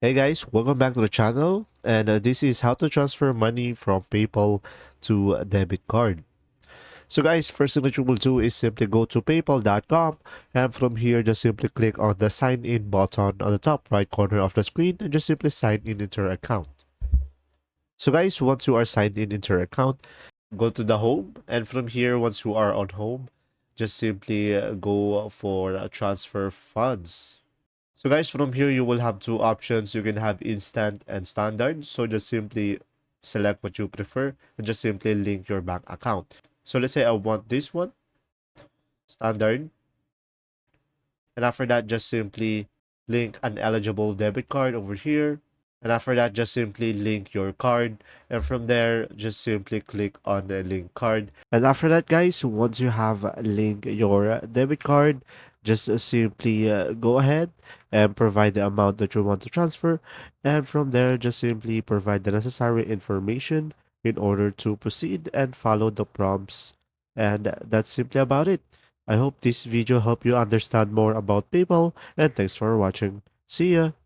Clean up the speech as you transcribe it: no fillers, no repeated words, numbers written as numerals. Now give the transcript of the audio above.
Hey guys, welcome back to the channel. And this is how to transfer money from PayPal to a debit card. So guys, first thing that you will do is simply go to paypal.com, and from here just simply click on the sign in button on the top right corner of the screen and just simply sign in into your account. So guys, once you are signed in into your account, go to the home, and from here once you are on home, just simply go for transfer funds. So guys, from here you will have two options. You can have instant and standard. So just simply select what you prefer and just simply link your bank account. So let's say I want this one, standard. And after that, just simply link an eligible debit card over here. And after that, just simply link your card. And from there, just simply click on the link card. And after that, guys, once you have linked your debit card, just simply go ahead and provide the amount that you want to transfer. And from there, just simply provide the necessary information in order to proceed and follow the prompts. And that's simply about it. I hope this video helped you understand more about PayPal, and thanks for watching. See ya!